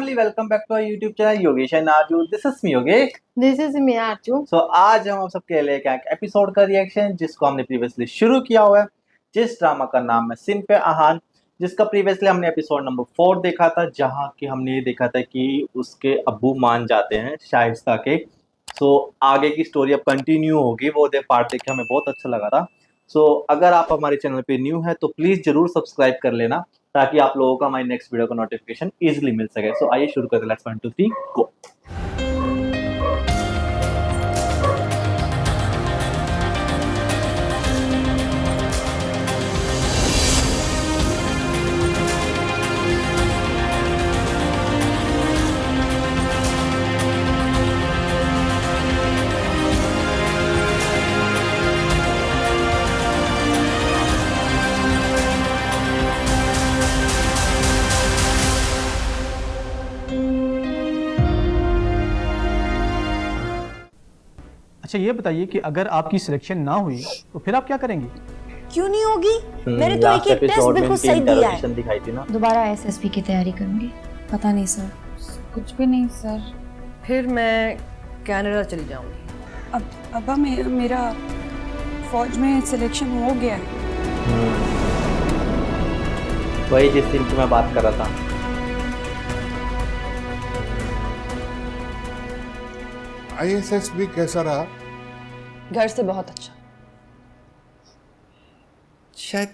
family, welcome back to our YouTube channel Yogesh and Arju. This is me Yogesh. This is me Arju. So आज हम सबके लिए एक episode का reaction जिसको हमने प्रीवियसली शुरू किया हुआ है, जिस ड्रामा का नाम है सिन पे आहान, जिसका प्रीवियसली हमने एपिसोड नंबर 4 देखा था, जहां कि हमने ये देखा था कि उसके अब्बू मान जाते हैं शाइस्ता के। सो आगे की स्टोरी अब कंटिन्यू होगी, वो पार्ट देख के हमें बहुत अच्छा लगा था। सो अगर आप हमारे चैनल पे न्यू है तो प्लीज जरूर सब्सक्राइब कर लेना ताकि आप लोगों को हमारी नेक्स्ट वीडियो का नोटिफिकेशन इजीली मिल सके। सो आइए शुरू करते हैं। लेट्स 1 2 3 गो। अच्छा ये बताइए कि अगर आपकी सिलेक्शन ना हुई तो फिर आप क्या करेंगे? क्यों नहीं होगी? मैंने तो एक टेस्ट बिल्कुल सही दिया है। दिखाई थी ना। दोबारा एसएसबी की तैयारी करूंगी। पता नहीं सर। कुछ भी नहीं सर। फिर मैं कनाडा चली जाऊंगी। अब्बा मेरा फौज में सिलेक्शन हो गया है। वही जिस दिन की मैं बात कर रहा था। ISSB कैसा रहा? घर से बहुत अच्छा। शायद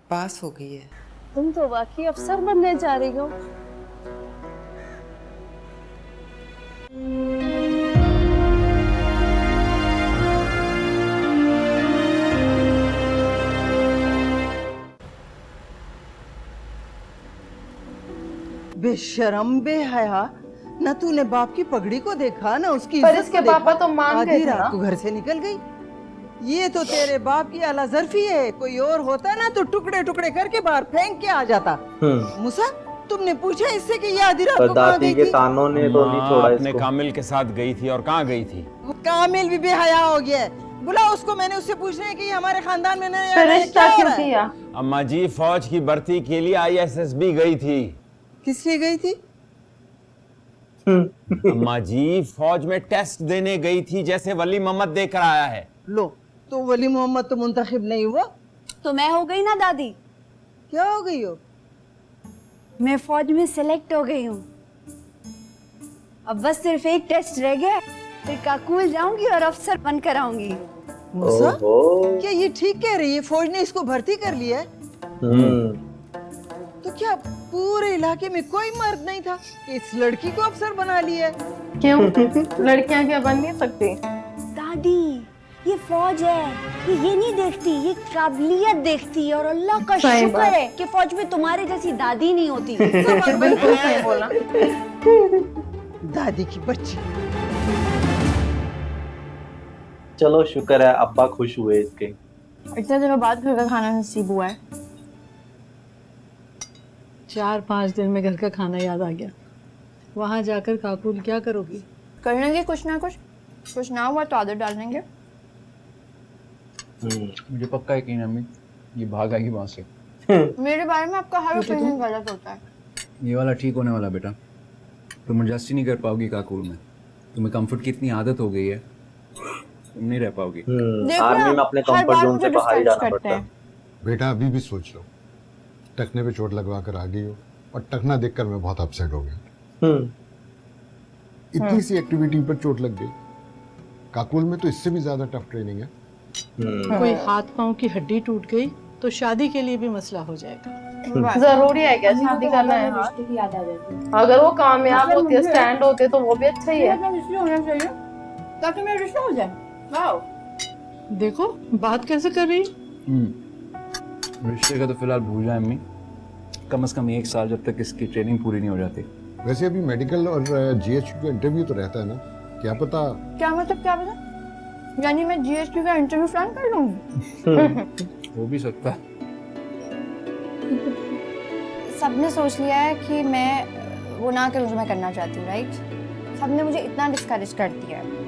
पास हो गई है। तुम तो वाकई अफसर बनने जा रही हो। बेशरम बेहया, न तूने बाप की पगड़ी को देखा न उसकी पर इज्जत इसके को पापा देखा। तो मान गए आधी थे ना। रात को घर से निकल गई। ये तो तेरे बाप की आला जरफी है, कोई और होता ना तो टुकड़े टुकड़े करके बाहर फेंक के आ जाता। मूसा, तुमने पूछा इससे कि ये आधी रात को कहाँ गई थी? तानों ने तो नहीं छोड़ा अपने कामिल के साथ गई थी। और कहाँ गई थी? कामिल भी बेहया हो गया है। बुला उसको, मैंने उससे पूछना है कि हमारे खानदान में रिश्ता क्यों किया? अम्मा जी फौज की भर्ती के लिए ISSB गई थी। किस लिए गई थी? अम्मा जी फौज में टेस्ट देने गई थी, जैसे वली मोहम्मद देकर आया है। लो, तो वली मोहम्मद तो मुंतखब नहीं हुआ। तो मैं हो गई ना दादी। क्या हो गई हो? मैं फौज में सिलेक्ट हो गई हूँ। अब बस सिर्फ एक टेस्ट रह गया, फिर काकुल जाऊंगी और अफसर बनकर आऊंगी। मूसा, क्या ये ठीक कह रही है? फौज ने इसको भर्ती कर लिया है? तो क्या पूरे इलाके में कोई मर्द नहीं था कि इस लड़की को अफसर बना लिया है? क्यों? लड़कियां क्या बन नहीं सकती? दादी, ये फौज है, ये नहीं देखती, ये काबिलियत देखती है। और अल्लाह का शुक्र है कि फौज में तुम्हारे जैसी दादी नहीं होती। बिल्कुल सही बोला। दादी की बच्ची। चलो शुक्र है अब्बा खुश हुए इसके। इतने दिनों बाद घर का खाना नसीब हुआ है। 4-5 दिन में घर का खाना याद आ गया। वहाँ जाकर काकुल क्या करोगी? कर लेंगे कुछ ना कुछ ना हुआ तो आदत डाल लेंगे। मुझे पक्का यकीन है अम्मी, ये भाग आएगी वहाँ से। मेरे बारे में आपका हर ओपिनियन गलत होता है। ये वाला ठीक होने वाला बेटा। तुम एडजस्ट ही नहीं कर पाओगी काकुल में। तुम्हें कंफर्ट की इतनी आदत हो गई है, तुम नहीं रह पाओगी। आर्मी में अपने कंफर्ट जोन से बाहर ही जाना पड़ता है। बेटा अभी भी सोच लो, टखने पे चोट लगवा कर आ गई हो और टखना देखकर मैं बहुत अपसेट हो गया। इतनी सी एक्टिविटी पर चोट लग गई। काकुल में तो इससे भी ज्यादा टफ ट्रेनिंग है। कोई हाथ पांव की हड्डी टूट गई तो शादी के लिए भी मसला हो जाएगा। जरूरी है क्या शादी करना है? अगर वो कामयाब होती है, स्टैंड होते तो वो भी अच्छा ही है। ताकि मेरा रिश्ता हो जाए। वाओ, देखो बात कैसे कर रही। रिश्ते का तो फिलहाल भूल जाए अम्मी, कम से कम 1 साल जब तक इसकी ट्रेनिंग पूरी नहीं हो जाती। वैसे अभी मेडिकल और GHQ का इंटरव्यू तो रहता है ना, क्या पता। क्या मतलब क्या पता? यानी मैं GHQ का इंटरव्यू प्लान कर लूंगी। हो भी सकता है। सबने सोच लिया है कि मैं वो ना करूँ जो मैं करना चाहती हूँ, राइट? सबने मुझे इतना डिस्करेज कर दिया है।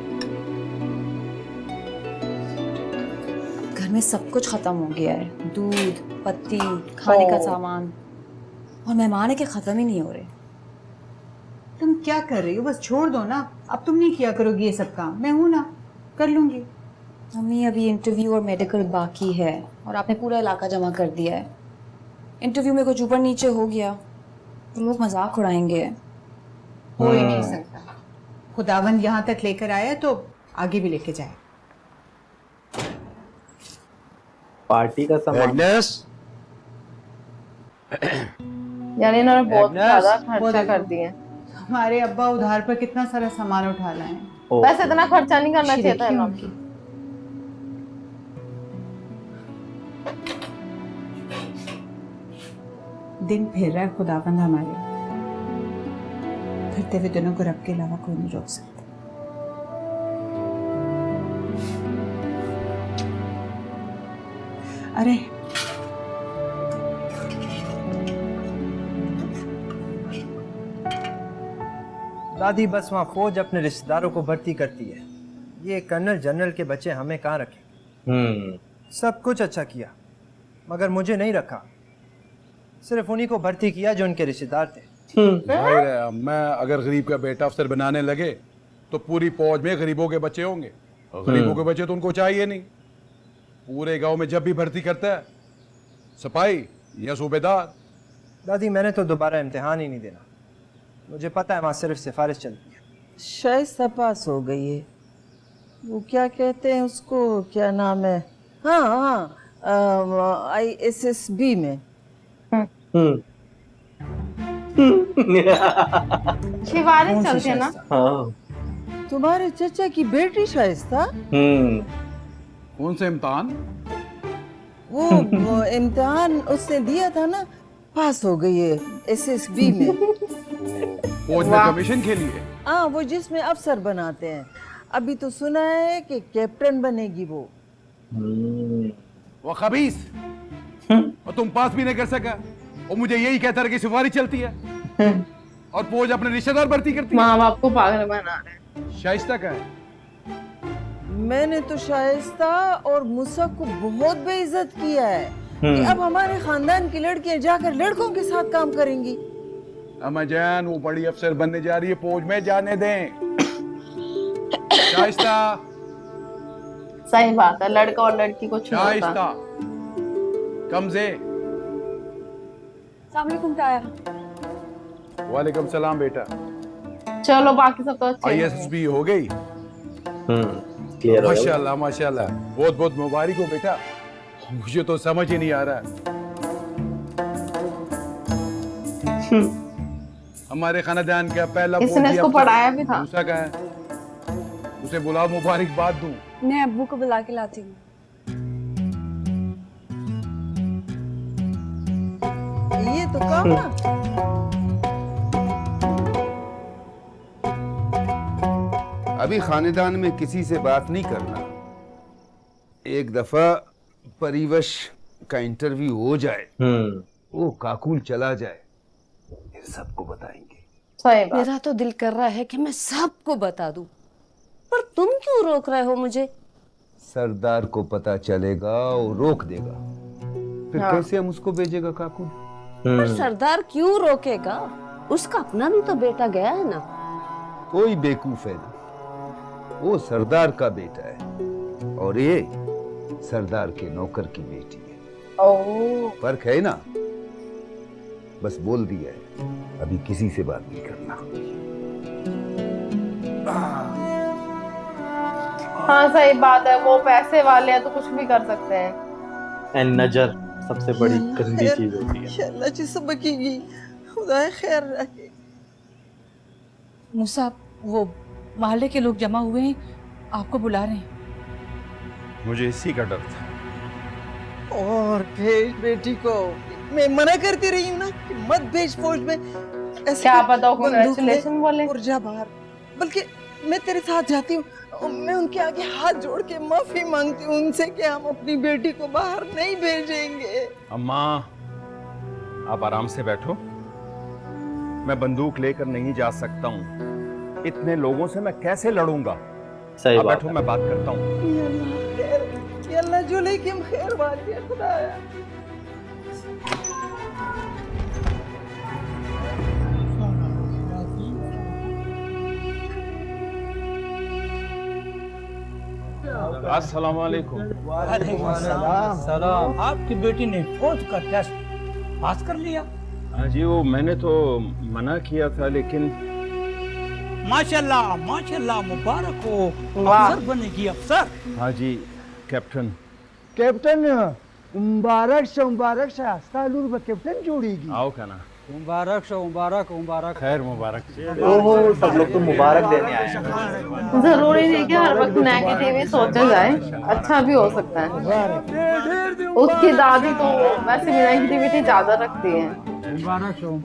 घर में सब कुछ खत्म हो गया है, दूध, पत्ती, खाने का सामान, और मेहमान है कि खत्म ही नहीं हो रहे। तुम क्या कर रही हो? बस छोड़ दो ना, अब तुम नहीं किया करोगी ये सब काम, मैं हूं ना, कर लूंगी। मम्मी अभी इंटरव्यू और मेडिकल बाकी है और आपने पूरा इलाका जमा कर दिया है। इंटरव्यू में कुछ ऊपर नीचे हो गया तो लोग मजाक उड़ाएंगे। हो ही नहीं सकता, खुदावंद यहाँ तक लेकर आया तो आगे भी लेके जाए। पार्टी का सामान। यानी इन्होंने बहुत ज्यादा खर्चा कर दिए। हमारे अब्बा उधार पर कितना सारा सामान उठा लाए हैं। वैसे इतना खर्चा नहीं करना चाहिए था उनकी। दिन फिर रहा है खुदावंद हमारे, फिरते हुए दिनों को रब के अलावा कोई नहीं रोक सकता। अरे दादी बस वहाँ फौज अपने रिश्तेदारों को भर्ती करती है, ये कर्नल जनरल के बच्चे हमें कहाँ रखें। सब कुछ अच्छा किया मगर मुझे नहीं रखा, सिर्फ उन्हीं को भर्ती किया जो उनके रिश्तेदार थे। मैं अगर गरीब का बेटा अफसर बनाने लगे तो पूरी फौज में गरीबों के बच्चे होंगे, और गरीबों के बच्चे तो उनको चाहिए नहीं। पूरे गांव में जब भी भर्ती करता है सिपाही या सूबेदार। दादी मैंने तो दोबारा इम्तिहान ही नहीं देना, मुझे पता है वहाँ सिर्फ सिफारिश चलती है। शाइस्ता पास हो गई है, वो क्या कहते हैं उसको, क्या नाम है, हाँ ISSB में। सिफारिश चलती है ना। तुम्हारे चचा की बेटी शाइस्ता। कौन से इम्तिहान? वो इम्तिहान उसने दिया था ना, पास हो गई है SSB में। फौज में कमीशन के लिए? हाँ, वो जिसमें अफसर बनाते हैं। अभी तो सुना है कि कैप्टन बनेगी वो। खबीस, और तुम पास भी नहीं कर सका, और मुझे यही कहता रहा कि सिफारिश चलती है, और फौज अपने रिश्तेदार भर्ती करती है। माँ बाप को पागल बना रहे हैं। शाइस्ता का है? मैंने तो शाइस्ता और मूसा को बहुत बेइज्जत किया है कि अब हमारे खानदान की लड़कियां जाकर लड़कों के साथ काम करेंगी। अम्मा जान, वो बड़ी अफसर बनने जा रही है, फौज में जाने दें। शाइस्ता। सही बात है, लड़का और लड़की को छुड़ा। शाइस्ता कमजे। अस्सलामुअलैकुम ताया। वालेकुम सलाम बेटा। चलो बाकी सब तो अच्छे हैं। ISSB हो गई? क्लियर हो गया। माशाल्लाह माशाल्लाह, बहुत बहुत मुबारक हो बेटा। मुझे तो समझ ही नहीं आ रहा। हमारे खानदान का पहला इसने इसको पढ़ाया भी था। मूसा का है, उसे बुलाओ, मुबारकबाद दूं। मैं अब्बू को बुला के लाती हूँ। ये तो काम ना। अभी खानदान में किसी से बात नहीं करना, एक दफा परिवश का इंटरव्यू हो जाए, वो काकुल चला जाए, फिर सबको बताएंगे। सही बात। मेरा तो दिल कर रहा है कि मैं सबको बता दूं, पर तुम क्यों रोक रहे हो मुझे? सरदार को पता चलेगा और रोक देगा, फिर कैसे हम उसको भेजेगा काकुल? पर सरदार क्यों रोकेगा? उसका अपना भी तो बेटा गया है ना। कोई बेवकूफ है ना, वो सरदार का बेटा है और ये सरदार के नौकर की बेटी है। फर्क है ना, बस बोल दिया है, अभी किसी से बात नहीं करना। हाँ सही बात है, वो पैसे वाले हैं तो कुछ भी कर सकते हैं। एंड नजर सबसे बड़ी गंदी चीज होती है। अल्लाह जी सब बखेगी, खुदा खैर रखे। मूसा, वो मोहल्ले के लोग जमा हुए हैं, आपको बुला रहे हैं। मुझे इसी का डर था। और भेज बेटी को, मैं मना करती रही हूँ ना कि मत भेज फौज में। क्या पता कांग्रेचुलेशन बोले और जा बाहर। बल्कि मैं तेरे साथ जाती हूँ, मैं उनके आगे हाथ जोड़ के माफी मांगती हूँ उनसे कि हम अपनी बेटी को बाहर नहीं भेजेंगे। अम्मा आप आराम से बैठो, मैं बंदूक लेकर नहीं जा सकता हूँ, इतने लोगों से मैं कैसे लड़ूंगा। सही बात बैठो, मैं बात करता हूँ। अल्लाह जो लेकिन खैर बात है खुदाया। अस्सलाम वालेकुम। सलाम। आपकी बेटी ने फौज का टेस्ट पास कर लिया? हाँ जी, वो मैंने तो मना किया था, लेकिन माशाल्लाह माशाल्लाह, मुबारक हो, अफसर बनेगी अफसर। हाँ जी कैप्टन। कैप्टन मुबारक से सालूर में कैप्टन जोड़ेगी। आओ का ना। मुबारक से मुबारक। खैर मुबारक। ओहो, सब लोग तो मुबारक देने आए हैं। जरूरी नहीं कि हर वक्त नेगेटिव ही सोचा जाए, अच्छा भी हो सकता है। उसकी दादी तो वैसे भी नेगेटिविटी ज्यादा रखती है।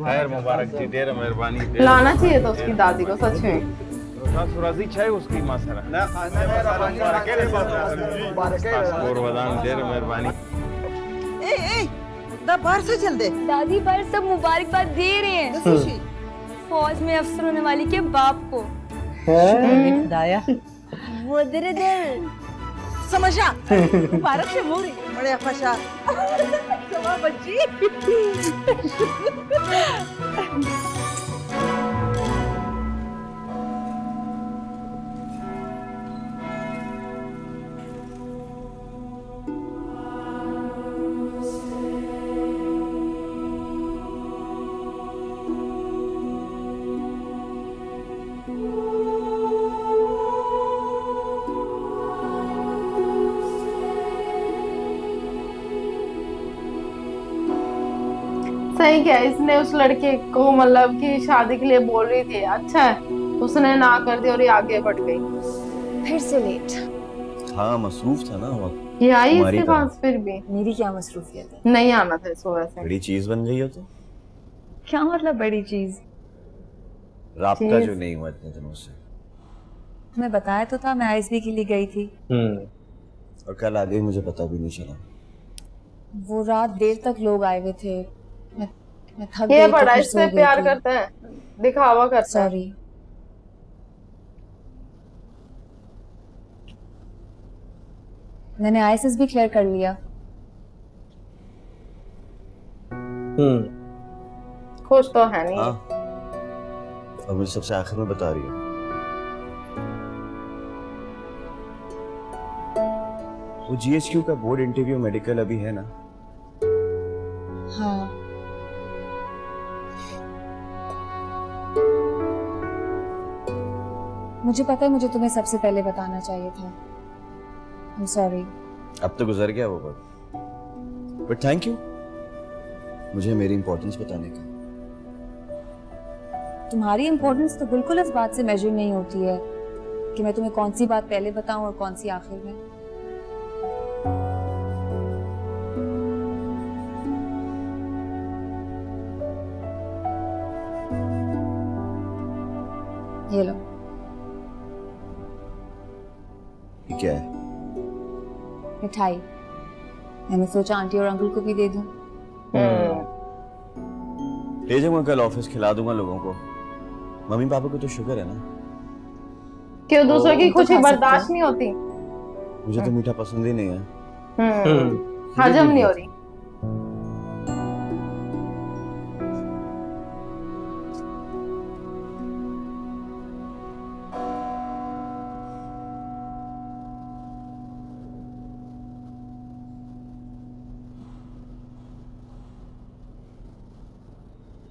खैर मुबारक जी, देर मेहरबानी। लाना चाहिए था उसकी दादी को सच में। सुराजी चाहे उसकी मासरा और वदान, देर मेहरबानी। ए बाहर से चल दे। दादी पर सब मुबारकबाद दे रहे हैं फौज में अफसर होने वाली के बाप को। दाया वो दर समझा। मुबारक से मोरी बड़े खुशा सवा बच्ची। सही क्या, इसने उस लड़के को मतलब कि शादी के लिए बोल रही थी, अच्छा है उसने ना कर दी और ये आगे बढ़ गई। फिर से लेट। हाँ मसरूफ था ना ये आई इसके पास, फिर भी मेरी क्या मसरूफियत है? नहीं आना था इसको वैसे। बड़ी चीज बन गई हो तो। क्या मतलब बड़ी चीज? राब्ता जो नहीं हुआ इतने दिनों से। मैं बताया तो था, मैं आईएसबी के लिए गई थी। और कल आ गई, मुझे पता भी नहीं चला। वो रात देर तक लोग आए हुए थे, मैं थक ये गई, बड़ा तो इससे सो प्यार गई थी। करता है, दिखावा करता है। सॉरी। मैंने आईएसएस भी क्लियर कर लिया। खुश तो है नहीं। हाँ, और मुझे सबसे आखिर में बता रही है। वो जीएचक्यू का बोर्ड इंटरव्यू मेडिकल अभी है ना? हाँ। मुझे पता है, मुझे तुम्हें सबसे पहले बताना चाहिए था। I'm sorry। अब तो गुजर गया वो वक्त, बट थैंक यू मुझे मेरी इंपॉर्टेंस बताने का। तुम्हारी इम्पोर्टेंस तो बिल्कुल इस बात से मेजर नहीं होती है कि मैं तुम्हें कौन सी बात पहले बताऊं और कौन सी आखिर में। ये लो। ये क्या है? मिठाई। मैंने सोचा आंटी और अंकल को भी दे दूं। ले जाऊंगा कल ऑफिस, खिला दूंगा लोगों को। मम्मी पापा को तो शुगर है ना। क्यों दूसरों की तो खुशी खा सकते बर्दाश्त हो। नहीं होती? मुझे तो मीठा पसंद ही नहीं है। हजम नहीं हो रही।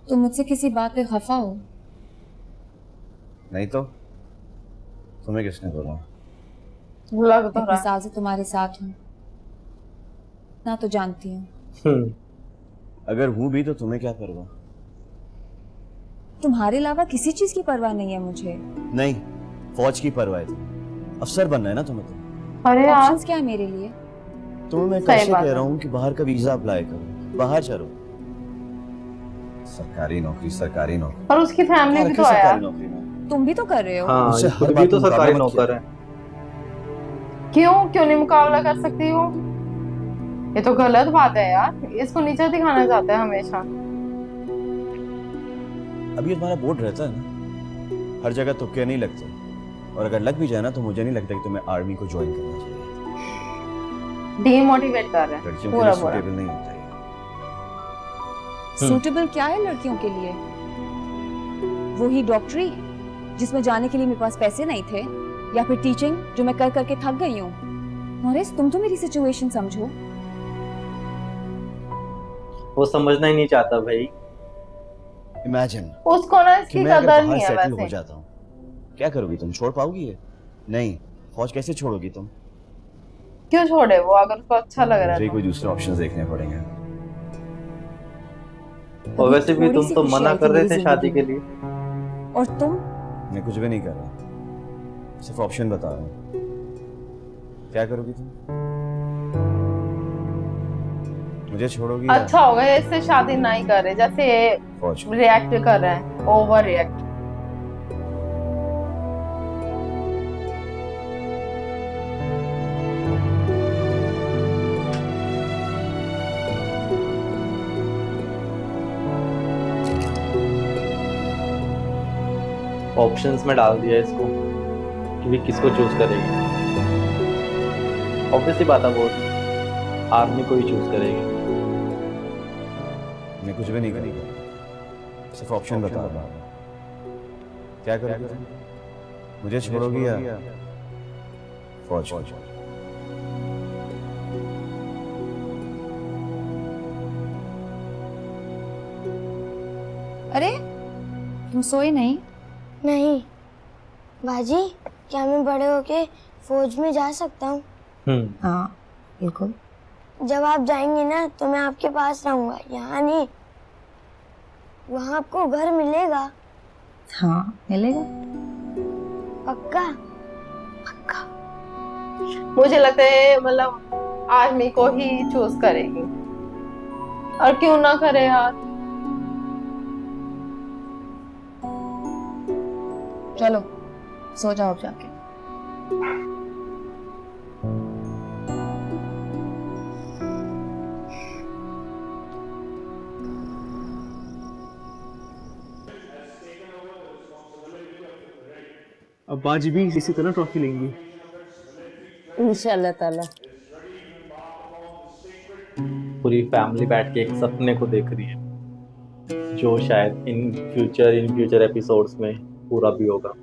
तुम मुझसे किसी बात पे खफा हो? नहीं तो तुम्हें किसने बोला? लग तो इतने साल से तुम्हारे साथ हूँ ना, तो जानती हूँ। अगर हूं भी तो तुम्हें क्या परवाह? तुम्हारे अलावा किसी चीज की परवाह नहीं है मुझे। नहीं, फौज की परवाह है। अफसर बनना है ना तुम्हें तो। अरे यार, ऑप्शंस क्या है मेरे लिए? तुम्हें मैं सही कब से बात कह है। रहा हूँ कि बाहर का वीजा अप्लाई करो, बाहर चलो। सरकारी नौकरी, सरकारी नौकरी। और उसकी फैमिली भी तो सरकारी आया। नौकरी में तुम भी तो कर रहे हो। हाँ, मुझसे ये हर भी बात तो में सरकारी मुकाबला मत नौकर किया। है। क्यों नहीं मुकाबला कर सकती वो? ये तो गलत बात है यार, इसको नीचा दिखाना चाहता है हमेशा। अभी तुम्हारा बोर्ड रहता है ना, हर जगह तुक्के नहीं लगते, और अगर लग भी जाए ना तो मुझे नहीं लगता कि तुम्हें आर्मी को ज्वाइन करना चाहिए। डीमोटिवेट कर रहा है लड़कियों के पूरा लिए पूरा। सूटेबल नहीं होता है। सूटेबल क्या है लड़कियों के लिए? वही डॉक्टरी जिसमें जाने के लिए मेरे पास पैसे नहीं थे, या फिर टीचिंग जो मैं कर करके थक गई हूँ। नॉरिस तुम तो मेरी सिचुएशन समझो। वो समझना ही नहीं चाहता भाई। इमेजिन उसको ना इसकी मैं अगर कदर बाहर नहीं है सेटल हो वैसे। जाता हूँ, क्या करोगी तुम? छोड़ पाओगी ये? नहीं, फौज कैसे छोड़ोगी तुम? क्यों छोड़े वो, अगर उसको अच्छा लग रहा मुझे है कोई दूसरे ऑप्शंस देखने पड़ेंगे। और वैसे भी तुम तो मना कर रहे थे शादी के लिए। और तुम? मैं कुछ भी नहीं कर रहा, सिर्फ ऑप्शन बता रहा हूँ। क्या करोगी तुम? मुझे छोड़ोगी या अच्छा होगा ये इससे शादी नहीं कर रहे, जैसे फौज? रिएक्ट कर रहे हैं, ओवर रिएक्ट। ऑप्शंस में डाल दिया इसको कि भी किसको चूज करेगी। ऑब्वियसली बात है वो आर्मी को ही चूज करेगी। मैं कुछ भी नहीं करूँगा, सिर्फ ऑप्शन बता रहा हूँ। क्या करोगी तुम? मुझे छोड़ोगी या फौज? अरे तुम सोए नहीं? नहीं बाजी, क्या मैं बड़े होके फौज में जा सकता हूँ? हाँ बिल्कुल। जब आप जाएंगे ना तो मैं आपके पास रहूंगा, यहाँ नहीं। वहाँ आपको घर मिलेगा? हाँ मिलेगा। पक्का? मुझे लगता है मतलब आर्मी को ही चूज करेगी, और क्यों ना करे यार। चलो सो जाओ अब जाके। अब बाजी भी इसी तरह ट्रॉफी लेंगी इंशाल्लाह ताला। पूरी फैमिली बैठ के एक सपने को देख रही है जो शायद इन फ्यूचर एपिसोड्स में पूरा भी होगा।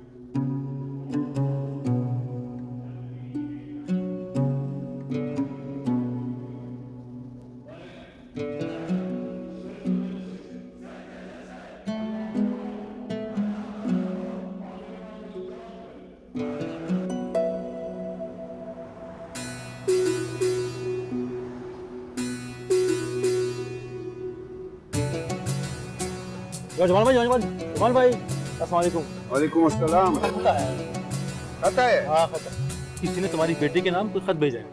जमाल भाई अस्सलाम वालेकुम। वालेकुम अस्सलाम। खत है? हाँ खत है। किसी ने तुम्हारी बेटी के नाम कोई खत भेजा है।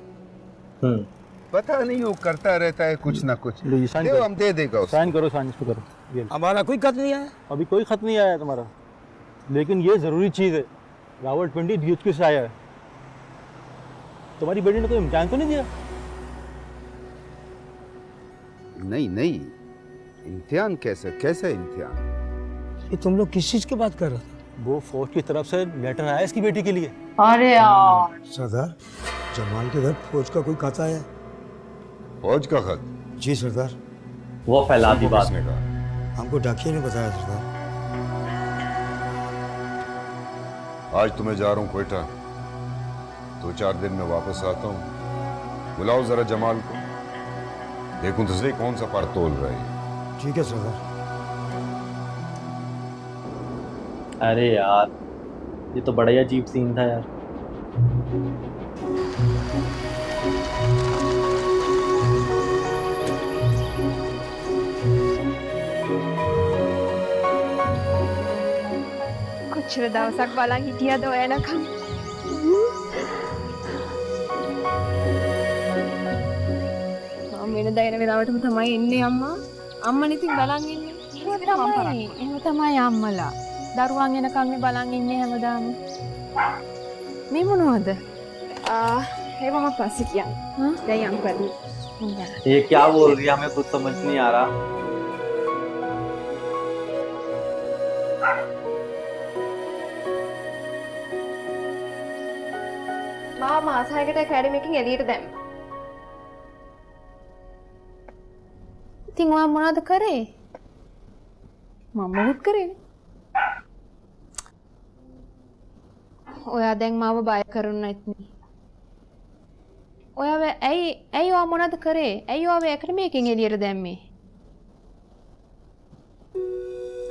पता नहीं वो करता रहता है कुछ ना कुछ। साइन हम दे देगा उसको। साइन करो, साइन इसको करो। ये हमारा कोई खत नहीं आया। अभी कोई खत नहीं आया तुम्हारा, लेकिन ये जरूरी चीज है, रावलपिंडी DHQ से आया है। तुम्हारी बेटी ने कोई इम्तिहान तो नहीं दिया? नहीं, इम्तिहान कैसा इम्तिहान? ये तुम लोग किस चीज की बात कर रहे हो? वो फौज की तरफ से लेटर आया इसकी बेटी के लिए। अरे यार सरदार, जमाल के घर फौज का कोई खत आया? फौज का खत? जी सरदार। वो फैला दी बात। हमको डाकिया ने बताया सरदार। आज तो मैं जा रहा हूँ कोयटा, 2-4 दिन में वापस आता हूँ। बुलाओ जरा जमाल को, देखूं तो सही कौन सा पर तोल रहा है। ठीक है सरदार। अरे यार ये तो बड़ा ही अजीब सीन था यार। कुछ दवसाक बाला हिटिया दो है ना खम। मेरे दायरे में रावट में थमाई इन्ने अम्मा अम्मा नहीं थी बालांग इन्ने එහෙම තමයි අම්මලා. දරුවන් එනකන් මේ බලන් ඉන්නේ හැමදාම. මේ මොනවද? हे मम्मा पास किया हाँ नहीं हम कर ये क्या बोल रही है, हमें कुछ समझ नहीं आ रहा। මා මාසයකට ඇකැඩමි එකකින් එළියට දැම්මා. ඉතින් ඔයා මොනවද කරේ? මම මොකුත් කරේ නෑ. ඔයා දැන් මාව බය කරුණ නැත්නේ. ඔයාව ඇයි ඔයා මොනවද කරේ? ඇයි ඔයාව ඇකඩමියකින් එළියට දැම්මේ?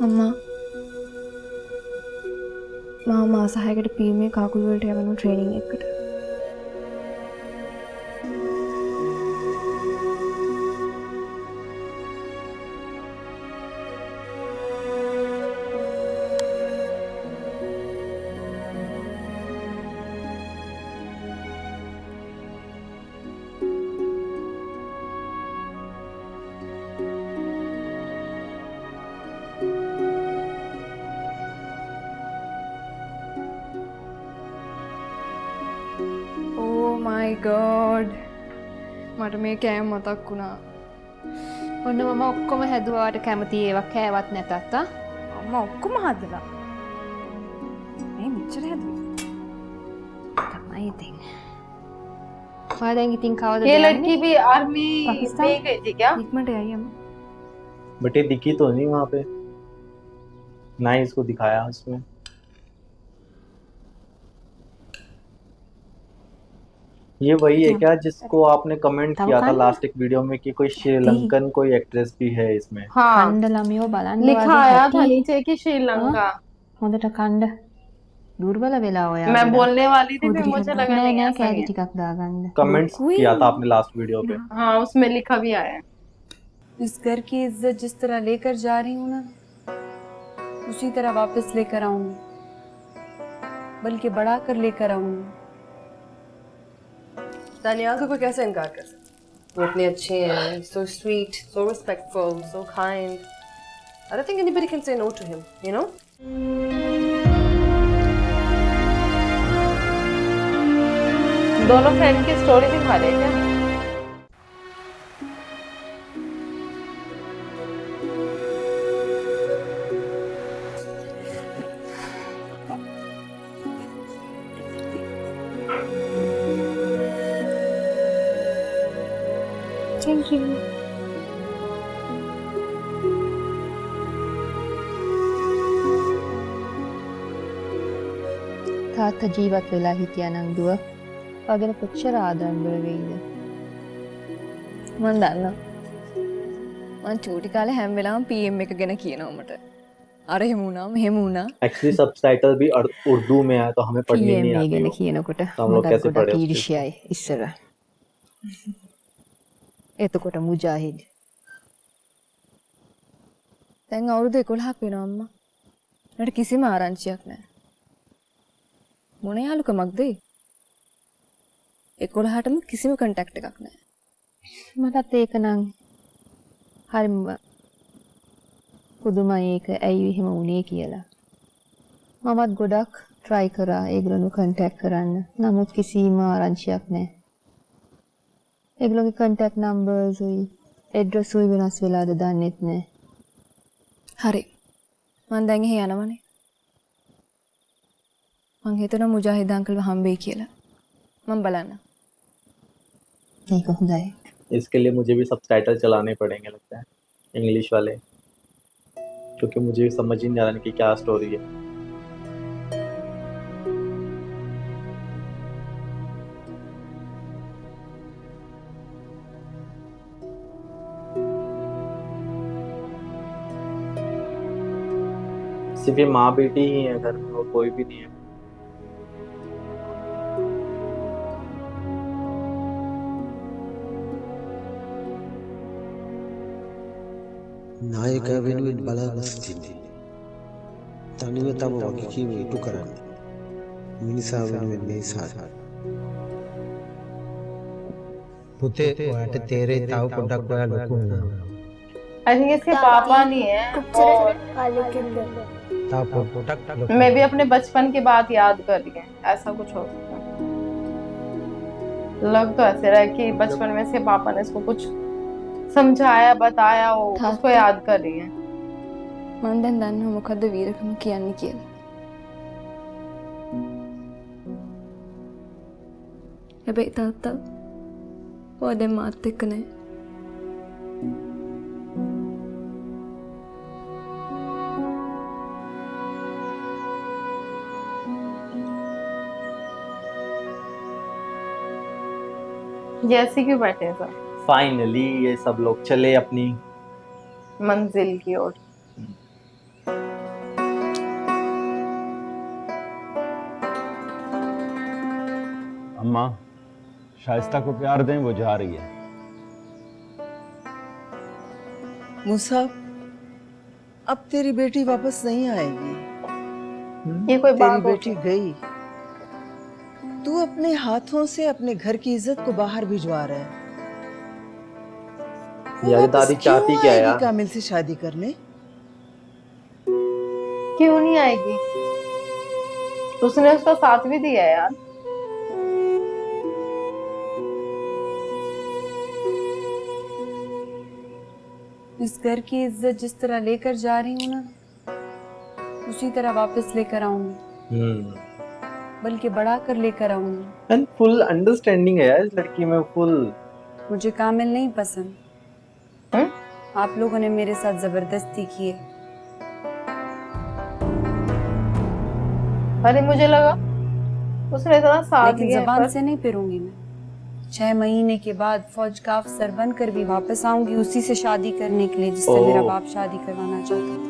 අම්මා මම මාස 6කට පීමේ කකුල් වලට යවන ට්‍රේනින් එකකට. my god මට මේ කෑම මතක් වුණා. ඔන්න මම ඔක්කොම හැදුවාට කැමති ඒවා කෑවත් නැතත් අම්මා ඔක්කොම හදලා. මේ මෙච්චර හැදුවේ. තමයි ඉතින්. ඔයා දැන් ඉතින් කවදද ये लड़की भी आर्मी में गई थी क्या? इकमट आई हम बट ये दिखी तो नहीं वहाँ पे, ना ही इसको दिखाया उसमें। ये वही है क्या जिसको आपने कमेंट किया था लास्ट एक वीडियो में कि कोई श्रीलंकन कोई एक्ट्रेस भी है इसमें? हाँ खंडलमियो බලන්න लिखा आया था नीचे कि श्रीलंका। හොඳට කණ්ඩ දුර්වල වෙලා ඔයා. मैं बोलने वाली थी फिर मुझे लगा नहीं නෑ ऐसा කෑලි है। ටිකක් දාගන්න. कमेंट्स किया था आपने लास्ट वीडियो पे। हाँ उसमें लिखा भी आया है। इस घर की इज्जत जिस तरह लेकर जा रही हूँ ना उसी तरह वापस लेकर आऊंगी, बल्कि बढ़ा कर लेकर आऊंगी। दानियाल को कोई कैसे इनकार कर सकता? वो इतने अच्छे हैं, so sweet, so respectful, so kind. I don't think anybody can say no to him, you know? दोनों फ्रेंड की स्टोरी दिखा रहे हैं क्या? Thank you. තාත්තා ජීවත් වෙලා හිටියා නම් දුව වගෙන කොච්චර ආදරෙන් වෙයිද? මම දන්නවා. මම චූටි කාලේ හැම වෙලාවෙම PM එක ගැන කියනවා මට. අර එහෙම වුණා මෙහෙම වුණා. एक्चुअली सबटाइटल भी उर्दू में है तो हमें पढ़नी नहीं PM आती ගැන वो। කියනකොට तो हम लोग මට कैसे ගොඩක් पढ़े उसको? ඊර්ෂ්‍යයි ඉස්සර. එතකොට මුජාහිද්. දැන් අවුරුදු 11ක් වෙනවා අම්මා. මට කිසිම ආරංචියක් නැහැ. මොන යාළුකමක්ද ඒ? 11ටම කිසිම කන්ටැක්ට් එකක් නැහැ. මටත් ඒක නම් හරිම පුදුමයි ඒක ඇයි එහෙම වුනේ කියලා. මමත් ගොඩක් try කරා ඒගොල්ලෝ contact කරන්න. නමුත් කිසිම ආරංචියක් නැහැ. ඒගොල්ලෝගේ contact numbers උයි address උයි වෙනස් වෙලාද දන්නෙත් නැහැ. හරි. මම දැන් එහෙ යනවනේ. මං හිතනවා මුජාහිද් අංකල්ව හම්බෙයි කියලා. මම බලන්න. ඒක හොඳයි. इसके लिए मुझे भी सबटाइटल चलाने पड़ेंगे लगता है, इंग्लिश वाले, क्योंकि मुझे भी समझ ही नहीं आ रहा कि क्या स्टोरी है। सिर्फ ये माँ बेटी ही है घर में और कोई भी नहीं है। නායක වෙනුවෙන් බලාගෙන සිටින්නේ. තනිව තම වගකීම ඉටු කරන්න. මිනිසා වෙනුවෙන් මේ සාධ. පුතේ ඔයාට තේරෙයි තව පොඩ්ඩක් ඔයා ලොකු වුණා. I think इसके पापा नहीं है और තව පොඩ්ඩක් मैं भी अपने बचपन की बात याद कर रही है, ऐसा कुछ हो सकता है। लग तो ऐसे रहा है कि बचपन में इसके पापा ने इसको कुछ समझाया बताया वो उसको याद कर रही है। මම දැන් දන්නවා මොකද්ද වීරකම කියන්නේ කියලා. හැබැයි තාත්තා ඔය දැන් මාත් එක්ක නැහැ. जैसे क्यों बैठे हैं सब? फाइनली ये सब लोग चले अपनी मंजिल की ओर। अम्मा शाइस्ता को प्यार दें, वो जा रही है। मूसा, अब तेरी बेटी वापस नहीं आएगी। ये कोई बात तेरी बेटी गई। तू अपने हाथों से अपने घर की इज्जत को बाहर भिजवा रहा है। यार दादी चाहती क्या है यार? कामिल से शादी करने क्यों नहीं आएगी? उसने उसका साथ भी दिया है यार। इस घर की इज्जत जिस तरह लेकर जा रही हूँ ना, उसी तरह वापस लेकर आऊंगी, बल्कि बढ़ा कर लेकर आऊंगी। एंड फुल अंडरस्टैंडिंग है यार इस लड़की में, फुल। मुझे कामिल नहीं पसंद। आप लोगों ने मेरे साथ जबरदस्ती की है। अरे मुझे लगा उसने इतना साथ लेकिन दिया है, जबान पर से नहीं फिरूंगी मैं। 6 महीने के बाद फौज का अफसर बनकर भी वापस आऊंगी उसी से शादी करने के लिए जिससे मेरा बाप शादी करवाना चाहता था।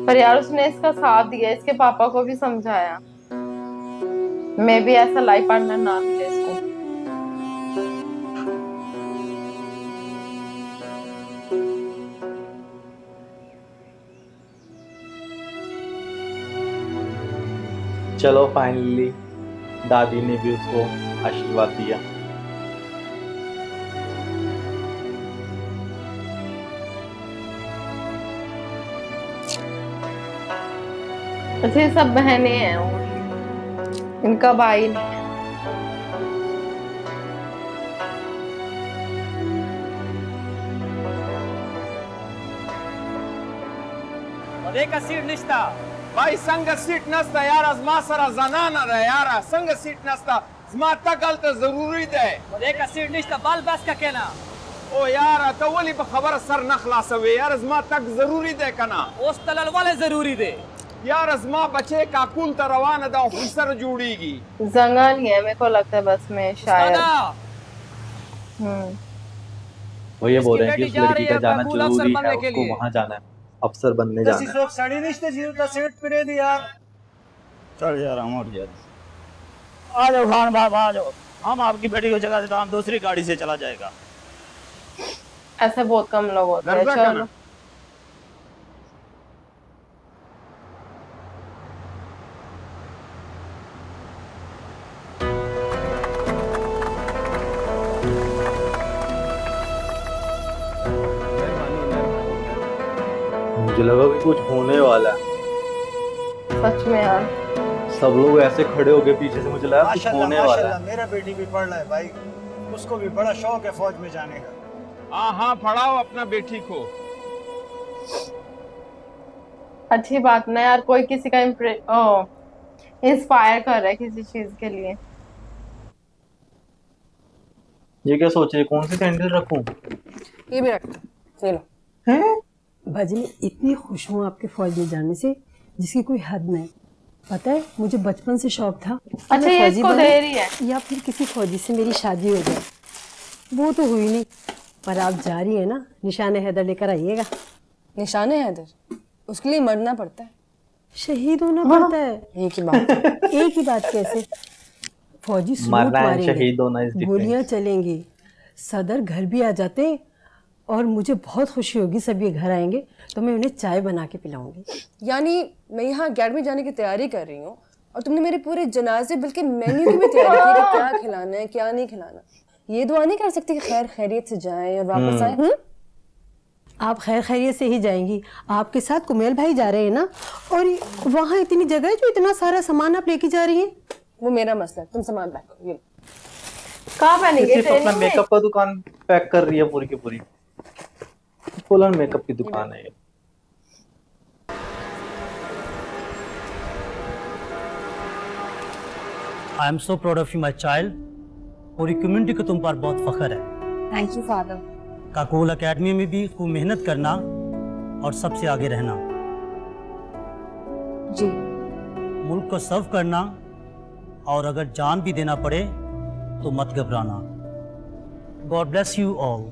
पर यार उसने इसका साथ दिया, इसके पापा को भी समझाया। मैं भी ऐसा लाइफ पार्टनर ना मिले इसको। चलो फाइनली दादी ने भी उसको आशीर्वाद दिया। अच्छा ये सब बहनें हैं और इनका भाई नहीं है। Odeka sir nishta. भाई संग सीट नस्ता यार, अजमा सरा जनाना रे यार, संग सीट नस्ता zma तकल तो जरूरी दे। Odeka sir nishta bal bas ka kena. ओ यार तो वली खबर सर न खलासवे यार, अजमा तक जरूरी दे कना। Os talal wale जरूरी दे। यार अजमा बचे काकुल तो रवाना दा ऑफिसर जुड़ीगी। जंगा नहीं है, मेरे को लगता है बस में शायद। वो ये बोल रहे हैं कि उस लड़की का जाना जरूरी है, उसको वहां जाना है, अफसर बनने जाना है। लोग साड़ी निश्ते जीवता सीट पे दे यार। चल यार हम और यार। आ जाओ खान बाब आ जाओ, हम आपकी बेटी को जगह देता, हम दूसरी गाड़ी से चला जाएगा। ऐसे बहुत कम लोग होते हैं। चलो मुझे लगा कि कुछ होने वाला है। सच में यार सब लोग ऐसे खड़े हो गए पीछे से, मुझे लगा कुछ होने वाला है। मेरा बेटी भी पढ़ रहा है भाई, उसको भी बड़ा शौक है फौज में जाने का। हाँ पढ़ाओ अपना बेटी को। अच्छी बात ना यार, कोई किसी का इंस्पायर कर रहा है किसी चीज के लिए। ये क्या सोच रहे, कौन सी कैंडल रखूं? ये भी रख, ये लो। हैं? भाजी मैं इतनी खुश हूँ आपके फौज में जाने से जिसकी कोई हद नहीं। पता है मुझे बचपन से शौक था अच्छा ये इसको दे रही है या फिर किसी फौजी से मेरी शादी हो जाए। वो तो हुई नहीं, पर आप जा रही है ना, निशाने हैदर लेकर आइएगा। निशाने हैदर? उसके लिए मरना पड़ता है, शहीद होना पड़ता है। एक ही बात। एक ही बात कैसे? फौजी सूट मारेंगे, गोलियां चलेंगी, सदर घर भी आ जाते और मुझे बहुत खुशी होगी। सब ये घर आएंगे तो मैं उन्हें चाय बना के पिलाऊंगी। यानी मैं यहाँ अकेडमी जाने की तैयारी कर रही हूँ और तुमने मेरे पूरे जनाजे बल्कि मेन्यू की भी तैयारी की कि क्या खिलाना है क्या नहीं खिलाना। ये दुआ नहीं कर सकती कि खैर खैरियत से जाएं और वापस आएं? आप खैर खैरियत से ही जाएंगी, आपके साथ कुमेल भाई जा रहे हैं ना, और वहाँ इतनी जगह है जो इतना सारा सामान आप लेके जा रही हैं। वो मेरा मसला है, तुम सामान पैक करो। ये कहाँ पहनेंगे? सिर्फ अपना मेकअप का दुकान पैक कर रही है पूरी की पूरी। फुल ऑन मेकअप की दुकान है ये। I am so proud of you my child. पूरी कम्युनिटी को तुम पर बहुत फख्र है। Thank you father. Kakul academy में भी खूब मेहनत करना और सबसे आगे रहना। जी। मुल्क को सर्व करना और अगर जान भी देना पड़े तो मत घबराना। God bless you all.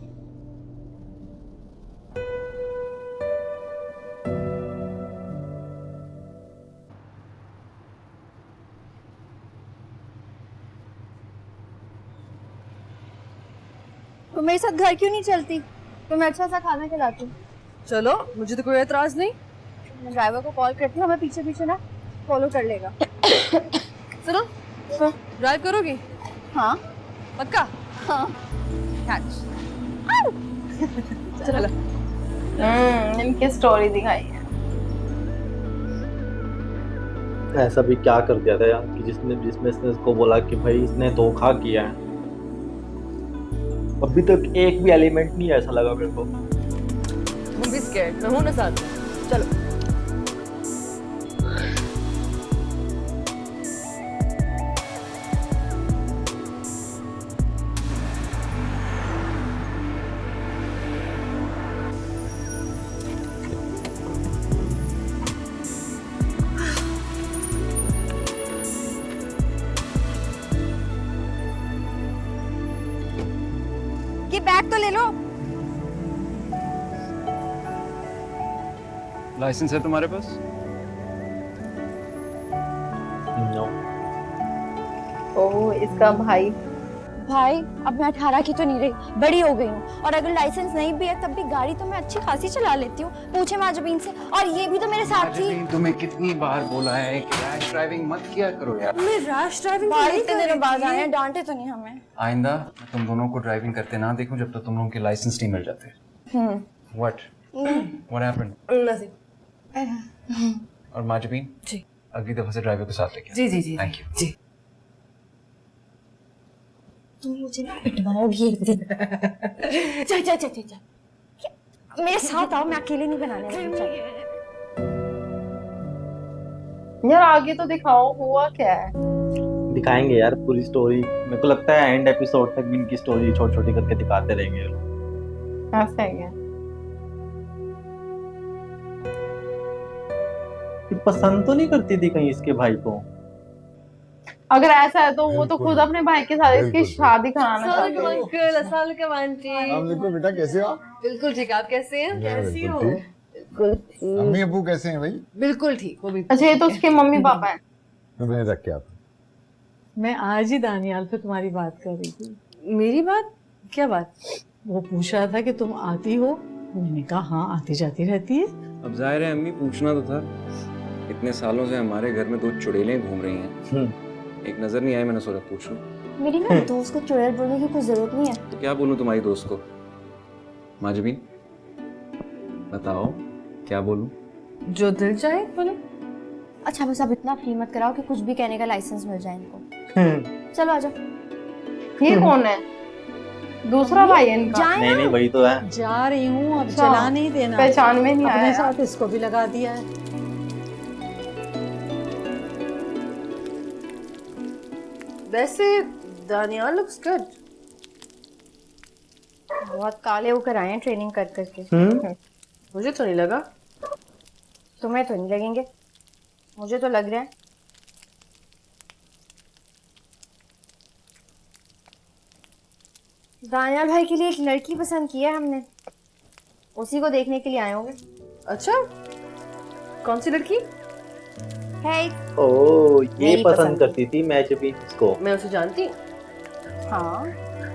तो मेरे साथ घर क्यों नहीं चलती? तो मैं अच्छा सा खाना खिलाती हूँ। चलो, मुझे तो कोई एतराज नहीं। मैं ड्राइवर को कॉल करती हूँ, हमें पीछे पीछे ना फॉलो कर लेगा। सुनो, ड्राइव करोगी? हाँ। पक्का? हाँ। चलो। इनकी स्टोरी दिखाई है। ऐसा भी क्या कर दिया था यार कि जिसमें इसने इसको बोला कि भाई इसने धोखा किया है। अभी तक एक भी एलिमेंट नहीं ऐसा लगा मेरे को। तुम भी स्कैर्ड, मैं हूं ना साथ में। चलो। ये बैग तो ले लो। लाइसेंस है तुम्हारे पास? नो। ओह, इसका भाई। भाई, अब मैं 18 की तो नहीं रही, बड़ी हो गई हूँ। और अगर लाइसेंस नहीं भी है तब भी गाड़ी तो मैं अच्छी खासी चला लेती हूँ। पूछे माजबीन से। और ये भी तो मेरे साथ थी। तुम्हें कितनी बार बोला है कि रैश ड्राइविंग मत किया करो यार। मैं रैश ड्राइविंग इतने दिनों बाद आए हैं, डांटे तो नहीं हमें। आइंदा मैं तुम दोनों को ड्राइविंग करते ना देखूं जब तक तुम लोगों के लाइसेंस नहीं मिल जाते। What happened? और माजबीन जी, अगली दफा से ड्राइवर के साथ लेके। जी जी जी, थैंक यू जी। तुम मुझे ना पिटवाओगी एक दिन। जा। मेरे साथ आओ, मैं अकेले नहीं बनाने वाली। यार आगे तो दिखाओ, हुआ क्या है? दिखाएंगे यार पूरी स्टोरी। मेरे को लगता है एंड एपिसोड तक भी इनकी स्टोरी छोटी छोटी करके दिखाते रहेंगे ये लोग। ऐसा है। ये पसंद तो नहीं करती थी कहीं इसके भाई को? अगर ऐसा है तो वो तो खुद अपने भाई के साथ इसकी शादी कराना चाहते हैं। अंकल, अस्सलाम वालेकुम आंटी। वालेकुम बेटा, कैसे हो? बिल्कुल ठीक, आप कैसे हैं? कैसी हो? अम्मी अब्बू कैसे हैं भाई? बिल्कुल ठीक, वो भी। अच्छा, ये तो उसके मम्मी पापा हैं। मैंने रख के आता। मैं आज ही दानियाल पे तुम्हारी बात कर रही थी। मेरी बात? क्या बात? वो पूछ रहा था कि तुम आती हो। मैंने कहा हाँ, आती जाती रहती है। अब जाहिर है अम्मी, पूछना तो था। इतने सालों से हमारे घर में 2 चुड़ैलें घूम रही हैं। एक नजर नहीं आई, मैंने सोचा पूछ लूं। मेरी ना दोस्त को चुड़ैल बोलने की कोई जरूरत नहीं है। तो क्या बोलूं तुम्हारी दोस्त को? माजबीन बताओ क्या बोलूं? जो दिल चाहे बोलो। अच्छा, बस अब इतना फील मत कराओ कि कुछ भी कहने का लाइसेंस मिल जाए इनको। चलो आ जाओ। ये कौन है? दूसरा भाई है इनका? नहीं वही तो है। जा रही हूँ, अब अच्छा, चला नहीं देना। पहचान में नहीं आया। अपने साथ इसको भी लगा दिया है। वैसे दानियाल लुक्स गुड। बहुत काले होकर आए हैं ट्रेनिंग कर करके। मुझे तो नहीं लगा। तुम्हें तो नहीं लगेंगे, मुझे तो लग रहा है। दानियाल भाई के लिए एक लड़की पसंद की है हमने, उसी को देखने के लिए आए होंगे। अच्छा, कौन सी लड़की है? ओह, ये पसंद करती थी मैं जब इसको। मैं उसे जानती हूँ। हाँ,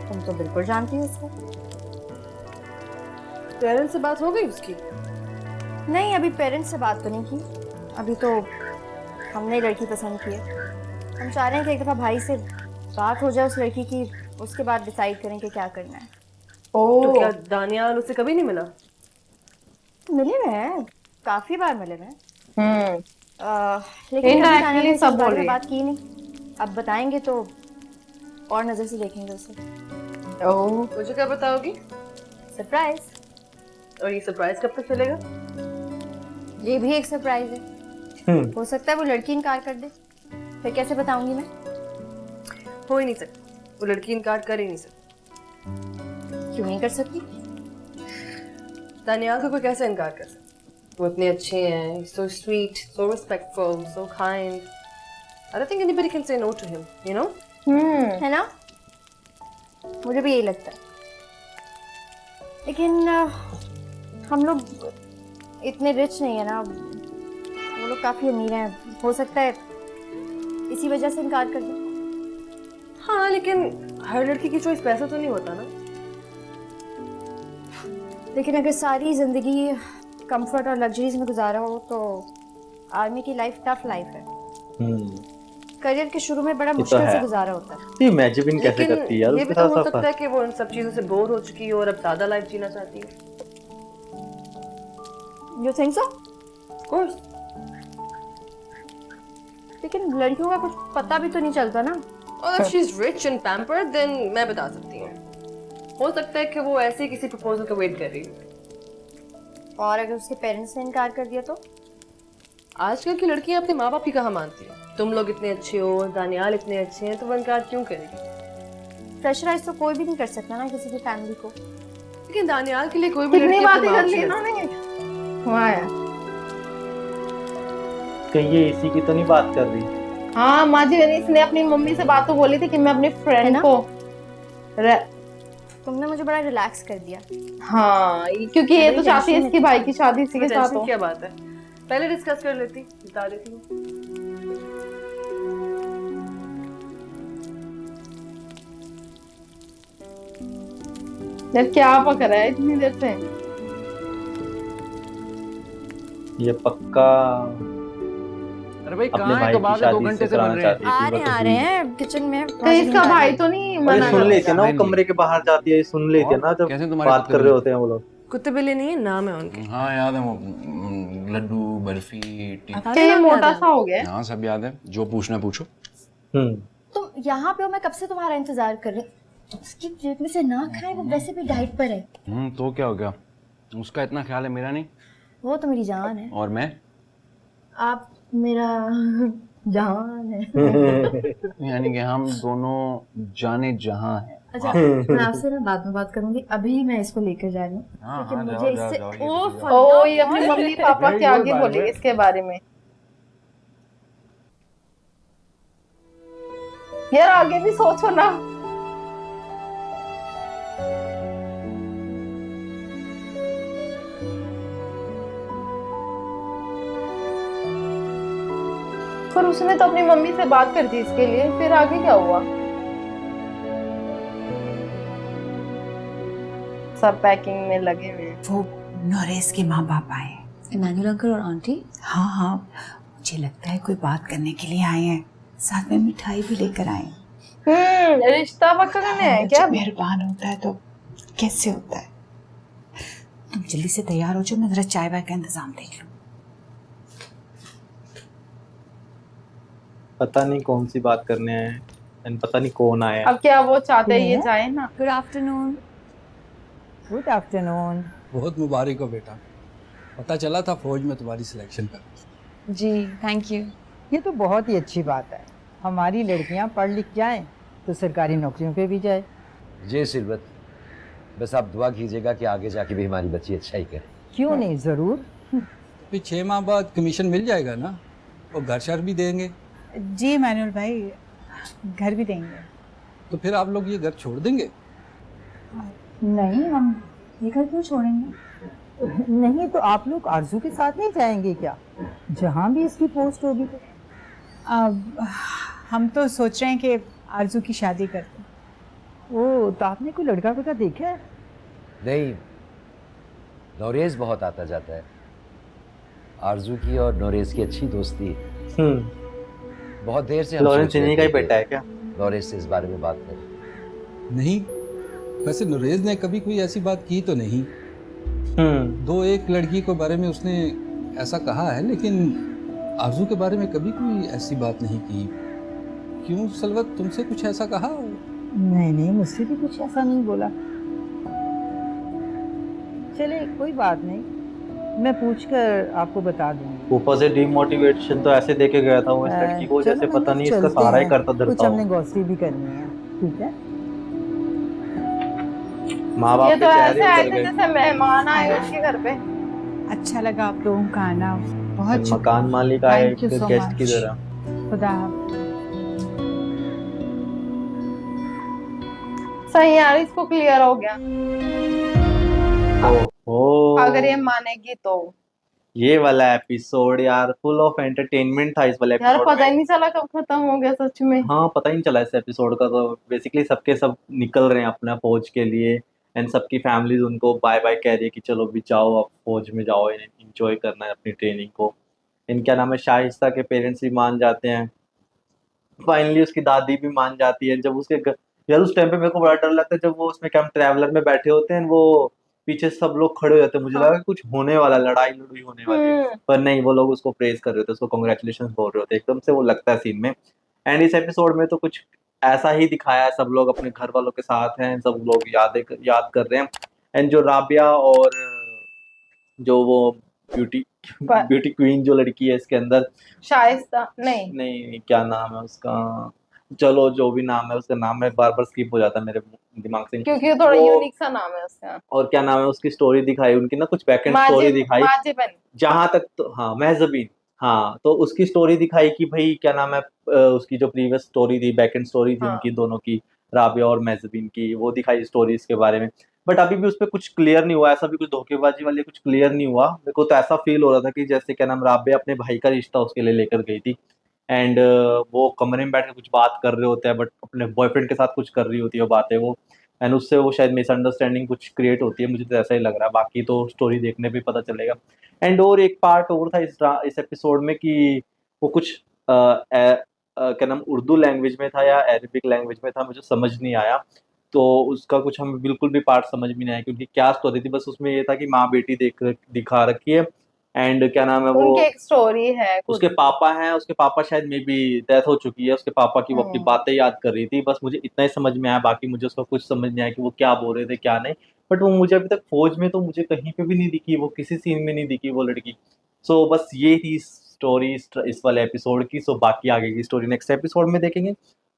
तुम तो बिल्कुल जानती हो उसको। पेरेंट्स से बात हो गई उसकी? नहीं, अभी पेरेंट्स से बात तो नहीं की। अभी तो हमने लड़की पसंद की है। हम चाह रहे हैं कि एक दफ़ा भाई से बात हो जाए उस लड़की की, उसके बाद डिसाइड करें कि क्या करना है। तो क्या दानियाल उससे कभी नहीं मिला? मिले हुए हैं, काफी बार मिले हुए हैं। लेकिन दानियाल सब बोल रही है। बात की नहीं। अब बताएंगे तो और नजर से देखेंगे उसे। ओह, मुझे क्या बताओगी? सरप्राइज। और ये सरप्राइज कब तक चलेगा? ये भी एक सरप्राइज है। हो सकता है वो लड़की इनकार कर दे, फिर कैसे बताऊंगी मैं? हो ही नहीं सकता, वो लड़की इनकार कर ही नहीं सकती। क्यों नहीं कर सकती? दानियाल को कोई कैसे इनकार कर सकता? वो इतने अच्छे हैं, so sweet, so respectful, so kind. I don't think anybody can say no to him, you know? है ना? मुझे भी यही लगता है। लेकिन हम लोग इतने रिच नहीं है ना, वो लोग काफी अमीर हैं, हो सकता है इसी वजह से इनकार कर दें। हाँ, लेकिन हर लड़की की चॉइस पैसा तो नहीं होता ना। लेकिन अगर सारी जिंदगी कंफर्ट और लग्जरीज में गुजारा हो तो आर्मी की लाइफ टफ लाइफ है। करियर के शुरू में बड़ा मुश्किल से गुजारा होता है। ये इमेजिन कैसे करती है यार? ये भी तो हो सकता है कि वो इन सब चीजों से बोर हो चुकी है और अब सादा लाइफ जीना चाहती है। You think so? Of course. लेकिन लड़कियों का कुछ पता भी तो नहीं चलता ना। और if she's rich and pampered, then मैं बता सकती हूँ। हो सकता है कि वो ऐसे ही किसी प्रपोजल का वेट कर रही हो। और अगर उसके पेरेंट्स ने इनकार कर दिया तो? आजकल की लड़कियां अपने माँ बाप की कहाँ मानती हैं? तुम लोग इतने अच्छे हो, दानियाल इतने अच्छे हैं, तो वो इनकार क्यों करेगी? प्रेशराइज तो कोई भी नहीं कर सकता ना किसी की फैमिली को। लेकिन दानियाल के लिए कोई भी कितनी लड़की बातें अपने कर माँ ली से इन्होंने। वाह यार। कहीं ये इसी की तो नहीं बात कर रही? हाँ माँ जी, इसने अपनी मम्मी से बात तो बोली थी कि मैं अपनी फ्रेंड को तुमने मुझे बड़ा रिलैक्स कर दिया। हाँ, क्योंकि ये तो चाहती है इसकी भाई की शादी इसी के साथ हो। क्या बात है, पहले डिस्कस कर लेती, बता देती हूँ। यार क्या पक रहा है इतनी देर से? ये पक्का अरे भाई अपने कहाँ है? भाई कबाब की 2 घंटे से बन रहे हैं। आ रहे हैं किचन में। कहीं इसका भाई तो नहीं मना सुन लेते ना, वो कमरे के बाहर जाती है, सुन लेते ना जब बात कर रहे होते हैं वो लोग। कुत्ते बिल्ली नहीं है, नाम है उनके। हाँ याद है वो, लड्डू, बर्फी, क्या ये मोटा सा हो गया? हाँ सब याद है, जो पूछना पूछो। तुम यहाँ पे हो, मैं कब से तुम्हारा इंतजार कर रही हूँ। उसकी प्लेट में से ना खाए, वो वैसे भी डाइट पर है। तो क्या हो गया, उसका इतना ख्याल है, मेरा नहीं। वो तो मेरी जान है। और मैं? आप मेरा जान है। यानी कि हम दोनों जाने जहां हैं। अच्छा, मैं आपसे ना बाद में बात करूंगी, अभी मैं इसको लेकर जा रही हूँ क्योंकि मुझे इससे ये अपनी मम्मी पापा के आगे बोलेगी इसके बारे में। यार आगे भी सोचो ना। पर उसने तो अपनी मम्मी से बात कर दी इसके लिए, फिर आगे क्या हुआ? सब पैकिंग में लगे हुए। वो नोरेस के माँ बाप आए, इमानुअल अंकल और आंटी। हाँ, मुझे लगता है कोई बात करने के लिए आए हैं, साथ में मिठाई भी लेकर आए। रिश्ता पक्का करने हैं क्या? मेहरबान होता है तो कैसे होता है। तुम जल्दी से तैयार हो जाओ, मैं जरा चाय वाय का इंतजाम देख लूं। पता नहीं कौन सी बात करने आए, पता नहीं कौन आया। अब क्या वो चाहते हैं ये जाए ना? Good afternoon. Good afternoon. बहुत मुबारक हो बेटा, पता चला था फौज में तुम्हारी सिलेक्शन का। जी थैंक यू। ये तो बहुत ही अच्छी बात है, हमारी लड़कियां पढ़ लिख जाएं तो सरकारी नौकरियों पे भी जाए। जी सिलवत, बस आप दुआ कीजिएगा कि आगे जाके भी हमारी बच्ची अच्छा ही करे। क्यों नहीं, जरूर। फिर 6 माह बाद कमीशन मिल जाएगा ना, और घर शहर भी देंगे। जी मैनुअल भाई, घर भी देंगे। तो फिर आप लोग ये घर छोड़ देंगे? नहीं, हम ये घर क्यों छोड़ेंगे? नहीं तो आप लोग आरजू के साथ नहीं जाएंगे क्या, जहाँ भी इसकी पोस्ट होगी? तो अब हम तो सोच रहे हैं कि आरजू की शादी करते हैं। ओ, तो आपने कोई लड़का वड़का देखा है? नहीं, नोरेज बहुत आता जाता है। आरजू की और नोरेज की अच्छी दोस्ती है। बहुत देर से हम लॉरेंस इन्हीं का ही बेटा है क्या? नोरेज से इस बारे में बात करें। नहीं, वैसे नोरेज ने कभी कोई ऐसी बात की तो नहीं। 2-1 लड़की के बारे में उसने ऐसा कहा है, लेकिन आरजू के बारे में कभी कोई ऐसी बात नहीं की। क्यों सलवत, तुमसे कुछ ऐसा कहा? नहीं, मुझसे भी कुछ ऐसा नहीं बोला। चले कोई बात नहीं, मैं पूछकर आपको बता दूंगी। ऊपर से डीमोटिवेशन तो ऐसे देके गया था वो इस लड़की को, जैसे पता नहीं इसका सहारा ही करता धरता हो। कुछ हमने गॉसिप भी करनी है, ठीक है? माँ बाप ये के तो चेहरे ऐसे आए उतर थे गए। जैसे मेहमान आए उसके घर पे। अच्छा लगा आप लोगों का आना, बहुत मकान मालिक आए Thank you so guest much. की तरह। खुदा हाफिज। सही यार, इसको क्लियर हो गया। ओह, अगर ये मानेगी तो। ये वाला एपिसोड यार फुल ऑफ एंटरटेनमेंट था इस वाले यार एपिसोड पता ही में। नहीं चला कब खत्म हो गया सच में। हाँ, पता ही नहीं चला इस एपिसोड का। तो बेसिकली सबके सब निकल रहे हैं अपना फौज के लिए, एंड सबकी फैमिलीज उनको बाय बाय कह रही है कि चलो भी जाओ, अब फौज में जाओ, एंजॉय करना है अपनी ट्रेनिंग को। इनका नाम है शाइस्ता के पेरेंट्स भी मान जाते हैं, फाइनली उसकी दादी भी मान जाती है। जब उसके यार उस टाइम पे मेरे को बड़ा डर लगता है जब वो उसमें क्या ट्रैवलर में बैठे होते हैं, वो पीछे सब लोग खड़े हो जाते हैं। मुझे लगा कि कुछ होने वाला, लड़ाई लड़ाई होने वाली है, पर नहीं, वो लोग उसको प्रेज कर रहे होते, उसको कॉन्ग्रेचुलेशन बोल रहे होते। एकदम से वो लगता है सीन में। एंड इस एपिसोड में तो कुछ ऐसा ही दिखाया है, सब लोग अपने घर वालों के साथ हैं, सब लोग याद कर रहे हैं। एंड जो राबिया और जो वो ब्यूटी क्वीन जो लड़की है इसके अंदर, शाइस्ता नहीं, क्या नाम है उसका, चलो जो भी नाम है, उसका नाम है बार बार स्किप हो जाता है मेरे दिमाग से, क्योंकि थोड़ा यूनिक सा नाम है उसका। और क्या नाम है उसकी, स्टोरी दिखाई उनकी ना, कुछ बैक एंड स्टोरी दिखाई जहां तक तो, हाँ महजबीन, हाँ तो उसकी स्टोरी दिखाई कि भाई क्या नाम है, उसकी जो प्रीवियस स्टोरी थी, बैक एंड स्टोरी थी उनकी दोनों की, राबिया और महजबीन की, वो दिखाई स्टोरीज के बारे में। बट अभी भी उस पर कुछ क्लियर नहीं हुआ, ऐसा भी कुछ धोखेबाजी वाली कुछ क्लियर नहीं हुआ। मेरे को तो ऐसा फील हो रहा था कि जैसे क्या नाम, राबिया अपने भाई का रिश्ता उसके लिए लेकर गई थी, एंड वो कमरे में बैठ के कुछ बात कर रहे होते हैं, बट अपने बॉयफ्रेंड के साथ कुछ कर रही होती है वो बातें, वो एंड उससे वो शायद मिसअंडरस्टैंडिंग कुछ क्रिएट होती है, मुझे तो ऐसा ही लग रहा है। बाकी तो स्टोरी देखने पे पता चलेगा। एंड और एक पार्ट और था इस एपिसोड में कि वो कुछ क्या नाम उर्दू लैंग्वेज में था या अरेबिक लैंग्वेज में था, मुझे समझ नहीं आया। तो उसका कुछ हमें बिल्कुल भी पार्ट समझ में नहीं आया क्योंकि क्या स्टोरी थी। बस उसमें ये था कि माँ बेटी दिखा रखी है, एंड क्या नाम है वो, उनकी एक स्टोरी है, उसके पापा हैं, उसके पापा शायद मे बी डेथ हो चुकी है उसके पापा की, वो अपनी बातें याद कर रही थी। बस मुझे इतना ही समझ में आया, बाकी मुझे उसका कुछ समझ नहीं आया कि वो क्या बोल रहे थे क्या नहीं। बट वो मुझे अभी तक फौज में तो मुझे कहीं पे भी नहीं दिखी, वो किसी सीन में नहीं दिखी वो लड़की। सो बस ये थी स्टोरी इस वाले एपिसोड की। सो बाकी आगे की स्टोरी नेक्स्ट एपिसोड में देखेंगे।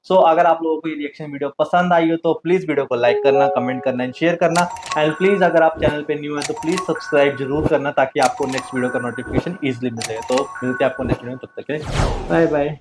सो अगर आप लोगों को ये रिएक्शन वीडियो पसंद आई हो तो प्लीज़ वीडियो को लाइक करना, कमेंट करना एंड शेयर करना। एंड प्लीज़ अगर आप चैनल पे न्यू है तो प्लीज़ सब्सक्राइब जरूर करना ताकि आपको नेक्स्ट वीडियो का नोटिफिकेशन ईजिली मिले। तो मिलते हैं आपको नेक्स्ट वीडियो में, तब तक के लिए बाय बाय।